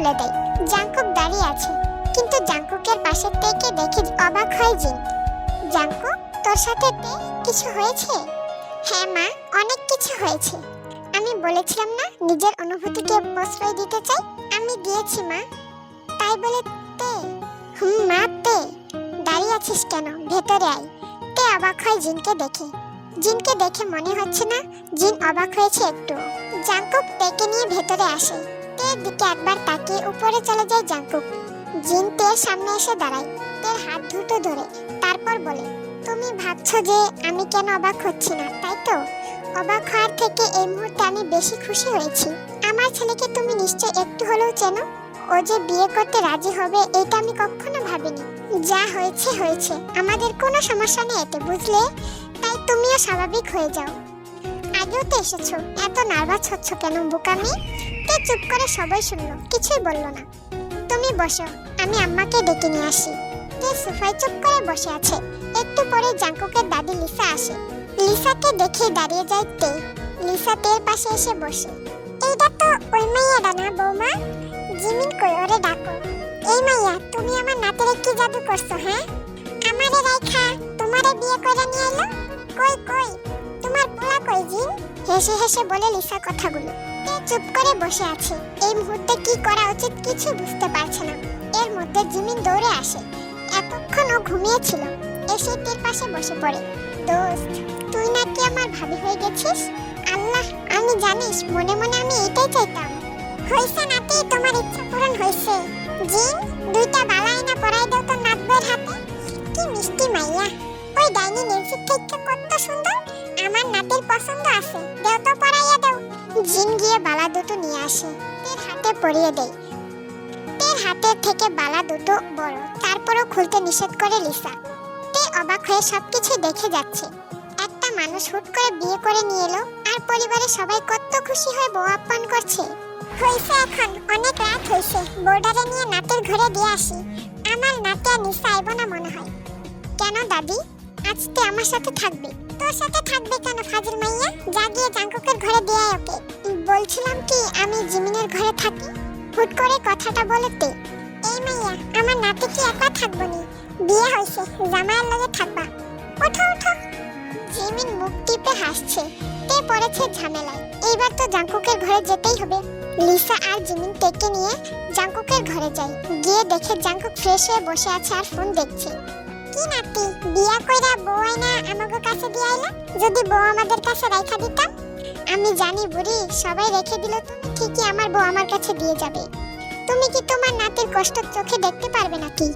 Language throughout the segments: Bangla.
খুলে দেয়। জাংকুক দাঁড়িয়ে আছে, কিন্তু জাংকুকের পাশে তেকে দেখে অবাক হয় জিন। জাংকুক, তোর সাথে কিছু হয়েছে? হ্যাঁ মা, অনেক কিছু হয়েছে। আমি বলেছিলাম না নিজের অনুভূতিকে প্রশ্রয় দিতে চাই, আমি দিয়েছি মা। তাই বলে তে? মা, তে দাঁড়িয়ে আছিস কেন? ভেতরে আয়। তে অবাক হয় জিনকে দেখে। জিনকে দেখে মনে হচ্ছে না জিন অবাক হয়েছে একটু। জাংকুক তেকে নিয়ে ভেতরে আসে। তের দিকে একবার তাকিয়ে উপরে চলে যায় জাংকুক। জিন তের সামনে এসে দাঁড়ায়, তের হাত দুটো ধরে, তারপর বলে, তুমি ভাবছো যে আমি কেন অবাক হচ্ছি না, তাই তো? অবাক হওয়ার থেকে এই মুহূর্তে আমি বেশি খুশি হয়েছি। আমার ছেলেকে তুমি নিশ্চয় একটু হলেও চেনো। ও যে বিয়ে করতে রাজি হবে এটা আমি কখনো ভাবিনি। যা হয়েছে হয়েছে, আমাদের কোনো সমস্যা নেই এতে, বুঝলে? তাই তুমিও স্বাভাবিক হয়ে যাও। আগেও তো এসেছো, এত নার্ভাস হচ্ছ কেন বোকামি? তে চুপ করে সবাই শুনলো, কিছুই বলল না। তুমি বসো, আমি আম্মাকে ডেকে নিয়ে আসি। তে সোফায় চুপ করে বসে আছে। একটু পরে জাংকুকের দাদি লিসা আসে। লিসাকে দেখে দাঁড়িয়ে যায় তে। লিসা তের পাশে এসে বসে। এইটা তো ওই মাইয়াটা না বৌমা? জিমিন কই, ওরে ডাকো। এই মাইয়া, তুমি আমার নাতিরে কি জাদু করছো? হ্যাঁ, আমারে রাইখা তোমারে বিয়ে করে নিয়ে এলো? কই কই তোমার পোলা কই জিন? হেসে হেসে বলে লিসা কথাগুলো। তে চুপ করে বসে আছে। এই মুহূর্তে কি করা উচিত কিছু বুঝতে পারছে না। এর মধ্যে জিমিন দৌড়ে আসে। এতক্ষণ ও ঘুমিয়েছিল, এসে তের পাশে বসে পড়ে। দোস্ত, তুই নাকি আমার ভাবি হয়ে গেছিস? আল্লাহ, আমি জানিস মনে মনে আমি এটাই চাইতাম। হইছে নাতি, তোমার ইচ্ছা পূরণ হইছে। জিন, দুইটা বালা আয়না পরাই দাও তো নাতবের হাতে। কি মিষ্টি মাইয়া, ওই ডাইনি নিউজিক থেকে কত সুন্দর। আমার নাতির পছন্দ আছে, দেও তো পরাইয়া দাও। জিন গিয়ে বালা দুটো নিয়ে আসে, তের হাতে পরিয়ে দেয়। তের হাতের থেকে বালা দুটো বড়, তারপরও খুলতে নিষেধ করে লিসা। তে অবাক হয়ে সবকিছু দেখে যাচ্ছে। একটা মানুষ হুট করে বিয়ে করে নিয়ে এলো, আর পরিবারের সবাই কত খুশি হয়ে বউ আপ্যায়ন করছে। হইছে এখন, অনেক রাত হইছে, বর্ডারে নিয়ে নাতের ঘরে দিয়ে আসি। আমার নাতে আর নিসা আইব না মনে হয়। কেন দাদি, আজ তে আমার সাথে থাকবে? তোর সাথে থাকবে কেন ফাজিল মাইয়া? যা গিয়ে জাংকুকের ঘরে দিয়ে আয় ওকে। বলছিলাম কি, আমি জিমিনের ঘরে থাকি। হুট করে কথাটা বলে তে। এই মাইয়া, আমার নাতি কি একা থাকবো নি? বিয়ে হইছে, জামাইয়ের লগে থাকবা। ওঠো ওঠো। জিমিন মুখ টিপে হাসছে। তে পড়েছে ঝামেলায়, এইবার তো জাংকুকের ঘরে যেতেই হবে। লিসা আর জিমিন তেকে নিয়ে জাংকুকের ঘরে যায়। গিয়ে দেখে জাংকুক ফ্রেশ হয়ে বসে আছে আর ফোন দেখছে। কি নাতি, বিয়া কইরা বউ আইনা আমাগো কাছে দিয়ে আইলা? যদি বউ আমাদের কাছে রাইখা দিতাম? আমি জানি বুড়ি, সবাই রেখে দিল, তুমি ঠিকই আমার বউ আমার কাছে দিয়ে যাবে। তুমি কি তোমার নাতির কষ্ট চোখে দেখতে পারবে নাকি?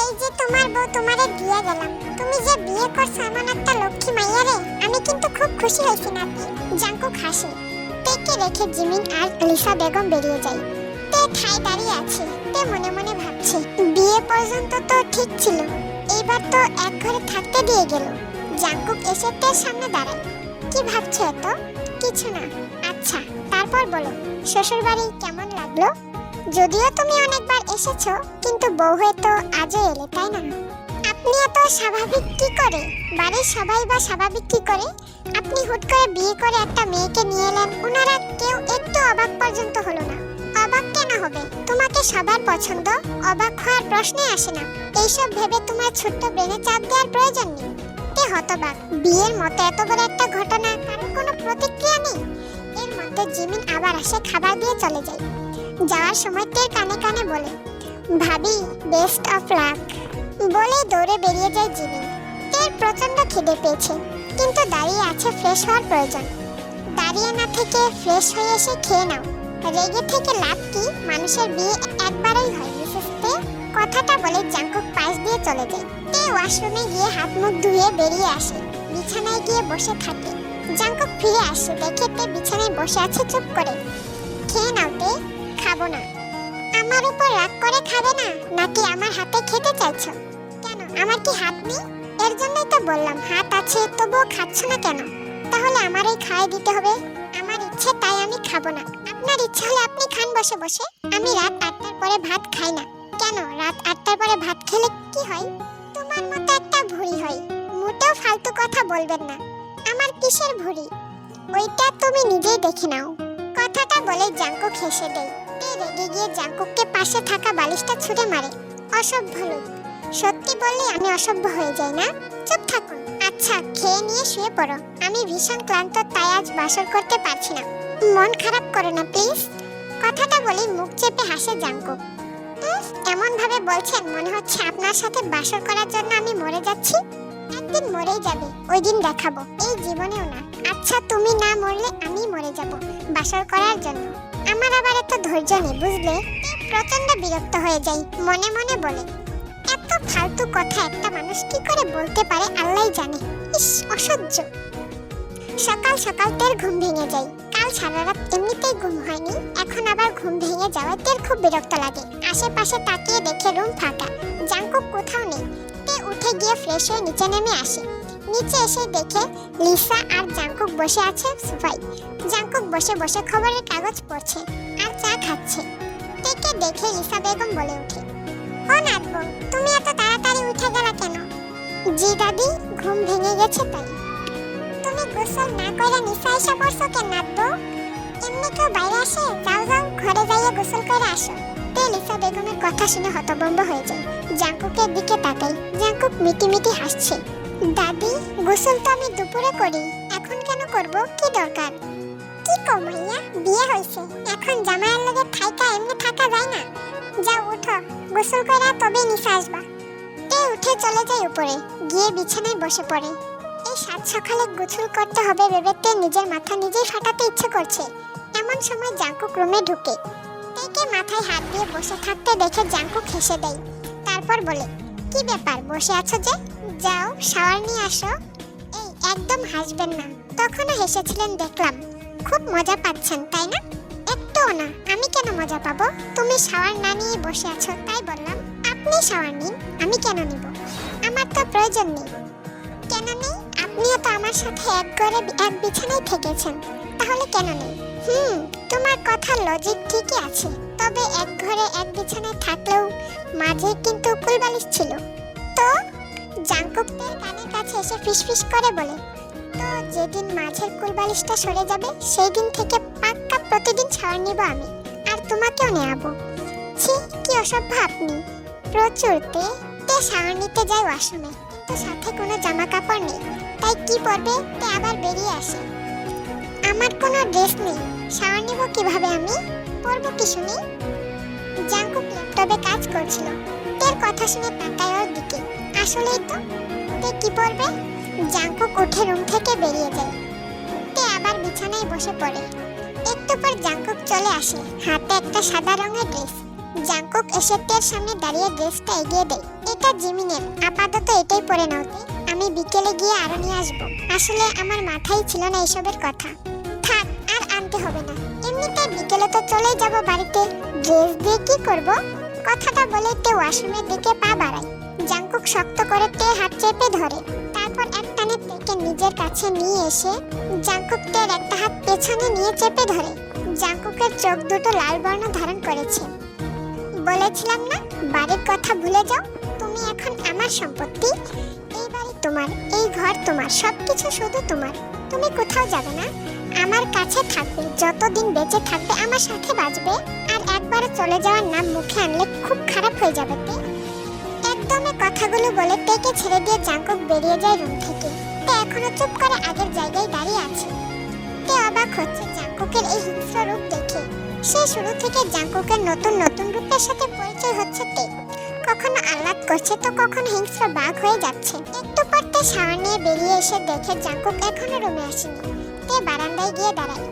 এই যে তোমার বউ তোমারে দিয়ে গেলাম, তুমি যে বিয়ে করছো এমন একটা লক্ষ্মী মাইয়া রে, আমি কিন্তু খুব খুশি হয়েছি নাতি। জাংকুক হাসে। তেকে রেখে জিমিন আর লিসা বেগম বেরিয়ে যায়। তে ঠায় দাঁড়িয়ে আছে। তে মনে মনে ভাবছে, বিয়ে পর্যন্ত তো ঠিক ছিল, এইবার তো এক ঘরে থাকতে দিয়ে গেল। জাংকুক এসে তের সামনে দাঁড়ায়। কি ভাবছো এত? কিছু না। আচ্ছা, তারপর বলো, শ্বশুর বাড়ি কেমন লাগলো? যদিও তুমি অনেকবার এসেছো, কিন্তু বউ হয়ে তো আজও এলে, তাই না? আপনি এত স্বাভাবিক কি করে? বাড়ির সবাই বা স্বাভাবিক কি করে? আপনি হুট করে বিয়ে করে একটা মেয়েকে নিয়ে এলেন, ওনারা কেউ একটু অবাক পর্যন্ত হলো না। অবাক কেন হবে? তোমাকে সবার পছন্দ, অবাক হওয়ার প্রশ্নই আসে না। এইসব ভেবে তোমার ছোট্ট ব্রেনে চাপ দেওয়ার প্রয়োজন নেই। তে হতবাক, বিয়ের মতো এত বড় একটা ঘটনা, কারোর কোনো প্রতিক্রিয়া নেই। এর মধ্যে জিমিন আবার আসে, খাবার দিয়ে চলে যায়। যাওয়ার সময় তের কানে কানে বলে, ভাবি বেস্ট অফ লাক। বলে দৌড়ে বেরিয়ে যায় জিমিন। তের প্রচন্ড খিদে পেয়েছে, কিন্তু দাঁড়িয়ে আছে, ফ্রেশ হওয়ার প্রয়োজন। দাঁড়িয়ে না থেকে ফ্রেশ হয়ে এসে খেয়ে নাও। রেগে থেকে লাভ কি? মানুষের বিয়ে একবারই হয় মিসেস তে। কথাটা বলে জাংকুক পাশ দিয়ে চলে যায়। তে ওয়াশরুমে গিয়ে হাত মুখ ধুয়ে বেরিয়ে আসে। বিছানায় গিয়ে বসে থাকে। জাংকুক ফিরে আসে, দেখে তে বিছানায় বসে আছে চুপ করে। খেয়ে নাও তে। খাবো না। আমার উপর রাগ করে খাবে না, নাকি আমার হাতে খেতে চাইছো? কেন, আমার কি হাত নেই? এর জন্যই তো বললাম হাত আছে, তবুও খাচ্ছ না কেন? তাহলে আমারই খাইয়ে দিতে হবে। আমার ইচ্ছে, তাই আমি খাবো না। আপনার ইচ্ছে হলে আপনি খান বসে বসে। আমি রাত 8টার পরে ভাত খাই না। কেন, রাত 8টার পরে ভাত খেলে কি হয়? তোমার মতো একটা ভুঁড়ি হয়। মোটেও ফালতু কথা বলবেন না। আমার কিসের ভুঁড়ি? ওইটা তুমি নিজেই দেখে নাও। কথাটা বলে জাংকুক হেসে দেয়। তে রেগে গিয়ে জাঙ্কুককে পাশে থাকা বালিশটা ছুঁড়ে মারে। অসভ্য লোক, সত্যি বললে আমি অসভ্য হয়ে যাই না? চুপ থাকুন। আচ্ছা, খেয়ে নিয়ে শুয়ে পড়ো। আমি ভীষণ ক্লান্ত, তাই আজ বাসর করতে পারছি না। মন খারাপ করো না প্লিজ। কথাটা বলে মুখ চেপে হাসে জাঙ্কুক। এমন ভাবে বলছেন মনে হচ্ছে আপনার সাথে বাসর করার জন্য আমি মরে যাচ্ছি। একদিন মরেই যাবে, ওই দিন দেখাবো। এই জীবনেও না। আচ্ছা, তুমি না মরলে আমি মরে যাব বাসর করার জন্য। আমার আবার এত ধৈর্য নেই, বুঝলে? প্রচন্ড বিরক্ত হয়ে যাই, মনে মনে বলে, এত ফালতু কথা একটা মানুষ কি করে বলতে পারে আল্লাহই জানে। ইস, অসহ্য। সকাল সকাল তের ঘুম ভেঙে যায়। কাল সারা রাত এমনিতেই ঘুম হয়নি, এখন আবার ঘুম ভেঙে যাওয়ায় তের খুব বিরক্ত লাগে। আশেপাশে তাকিয়ে দেখে রুম ফাঁকা, জাঙ্কুক কোথাও নেই। তে উঠে গিয়ে ফ্রেশ হয়ে নিচে নেমে আসে। নিচে এসে দেখে লিসা আর জাঙ্কুক বসে আছে সোফায়। জাঙ্কুক বসে বসে খবরের কাগজ পড়ছে আর চা খাচ্ছে। তেকে দেখে লিসা বেগম বলে ওঠে, ও নাতবো, তুমি এত তাড়াতাড়ি উঠে গেলা কেন? জি দাদি, ঘুম ভেঙে গেছে তাই। তুমি গোসল না করে নিচে এসে পড়ছো কেন নাতবো? এমনি কেউ বাইরে আসে? যাও যাও, ঘরে যাইয়ে গোসল করে আসো। তে লিসা বেগমের কথা শুনে হতভম্ব হয়ে যায়। জাঙ্কুকের দিকে তাকাই, জাঙ্কুক মিটি মিটি হাসছে। দাদি, গোসল তো আমি দুপুরে করি, এখন কেন করব? কি দরকার? কি কমাইয়া, বিয়ে হইছে, এখন জামাইয়ের লগে থাইকা এমনি থাকা যায় না। যাও উঠো, গোসল কইরা তবে নিচে আসবা। তে উঠে চলে যায় উপরে, গিয়ে বিছানায় বসে পড়ে। এই সাত সকালে গোসল করতে হবে ভেবে তে নিজের মাথা নিজেই ফাটাতে ইচ্ছে করছে। এমন সময় জাঙ্কুক রুমে ঢুকে। তেকে মাথায় হাত দিয়ে বসে থাকতে দেখে জাঙ্কুক হেসে দেয়। তারপর বলে, কি ব্যাপার, বসে আছো যে? যাও শাওয়ার নিয়ে আসো। এই, একদম হাসবেন না, তখনও হেসেছিলেন দেখলাম। খুব মজা পাচ্ছেন তাই না? একটুও না। আমি কেন মজা পাবো? তুমি শাওয়ার না নিয়ে বসে আছো তাই বললাম। আপনি শাওয়ার নিন, আমি কেন নিব? আমার তো প্রয়োজন নেই। কেন নেই? আপনিও তো আমার সাথে এক ঘরে এক বিছানায় থেকেছেন, তাহলে কেন নেই? তোমার কথা লজিক ঠিকই আছে, তবে এক ঘরে এক বিছানায় থাকলেও মাঝে কিন্তু কুলবালিশ ছিল। তো জাঙ্কুকের কানের কাছে এসে ফিসফিস করে বলে, তো যেদিন মাঝের কুলবালিশটা সরে যাবে সেই দিন থেকে পাক্কা প্রতিদিন শাওয়ার নিব আমি, আর তোমাকেও নেওয়াবো। ছি, কি অসভ্য আপনি। প্রচুর তে শাওয়ার নিতে যায় ওয়াশরুমে, কিন্তু সাথে কোনো জামা কাপড় নেই, তাই কি পরবে? তে আবার বেরিয়ে আসে। আমার কোনো ড্রেস নেই, শাওয়ার নিব কিভাবে আমি? পরবো কি শুনি? জাঙ্কুক ল্যাপটপে কাজ করছিল। তের কথা শুনে তাকায় ওর দিকে। আসলেই তো, তে কি পরবে? জাঙ্কুক উঠে রুম থেকে বেরিয়ে যায়। তে আবার বিছানায় বসে পড়ে। একটু পর জাঙ্কুক চলে আসে, হাতে একটা সাদা রঙের ড্রেস। জাঙ্কুক এসে তের সামনে দাঁড়িয়ে ড্রেসটা এগিয়ে দেয়। এটা জিমিনের, আপাতত এটাই পরে নাও তে, আমি বিকেলে গিয়ে আরো নিয়ে আসবো। আসলে আমার মাথায় ছিল না এসবের কথা। থাক, আর আনতে হবে না, এমনিতে বিকেলে তো চলেই যাব বাড়িতে, ড্রেস দিয়ে কি করব? কথাটা বলে তে ওয়াশরুমের দিকে পা বাড়ায়। জাঙ্কুক শক্ত করে তে হাত চেপে ধরে, তারপর এক টানে তেকে নিজের কাছে নিয়ে এসে জাঙ্কুক তের একটা হাত পেছনে নিয়ে চেপে ধরে। জাঙ্কুকের চোখ দুটো লাল বর্ণ ধারণ করেছে। বলেছিলাম না, বাড়ির কথা ভুলে যাও, তুমি এখন আমার সম্পত্তি। এই বাড়ি তোমার, এই ঘর তোমার, সবকিছু শুধু তোমার। তুমি কোথাও যাবে না, আমার কাছে থাকবে, যতদিন বেঁচে থাকবে আমার সাথে বাঁচবে। আর একবার চলে যাওয়ার নাম মুখে আনলে খুব খারাপ হয়ে যাবে তে। একদমই কথাগুলো বলে তেকে ছেড়ে দিয়ে জাঙ্কুক বেরিয়ে যায় রুম থেকে। তে এখনো চুপ করে আগের জায়গায় দাঁড়িয়ে আছে। তে অবাক হচ্ছে জাঙ্কুকের এই হিংস্র রূপ দেখে। সে শুরু থেকে জাঙ্কুকের নতুন নতুন রূপের সাথে পরিচয় হচ্ছে তে। কখনো আহ্লাদ করছে তো কখনো হিংস্র বাঘ হয়ে যাচ্ছে। একটু পর তে শাওয়ার নিয়ে বেরিয়ে এসে দেখে জাঙ্কুক এখনো রুমে আসেনি। তে বারান্দায় গিয়ে দাঁড়ায়।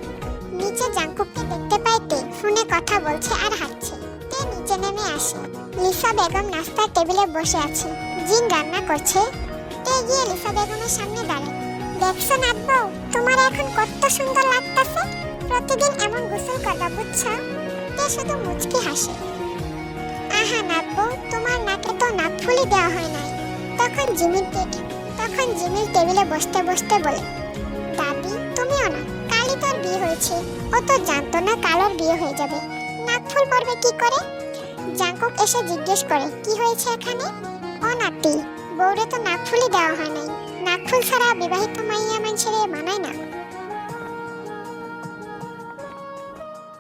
নিচে জাঙ্কুককে দেখতে পায় তে ফোনে কথা বলছে আর হাঁটছে। তে নিচে নেমে আসে। লিসা বেগম নাস্তার টেবিলে বসে আছে, জিন রান্না করছে। তে গিয়ে লিসা বেগমের সামনে দাঁড়ায়। দেখছো নাতবউ, তোমার এখন কত সুন্দর লাগতেছে, প্রতিদিন এমন গোসল করবা বুঝছো? তে শুধু মুচকি হাসে। আহা নাতবউ, তোমার নাকে তো নাকফুলি দেওয়া হয় নাই। তখন জিমির টেবিলে বসতে বসতে বলে, দাদি তুমিও না, কালই তোর বিয়ে হয়েছে, ও তো জানতো না কাল ওর বিয়ে হয়ে যাবে, নাকফুল পরবে কি করে? জাঙ্কুক এসে জিজ্ঞেস করে, কি হয়েছে এখানে? ও নাতি, বউরে তো নাকফুলি দেওয়া হয় নাই, নাকফুল ছাড়া বিবাহিত মাইয়া মানুষের মানায় না।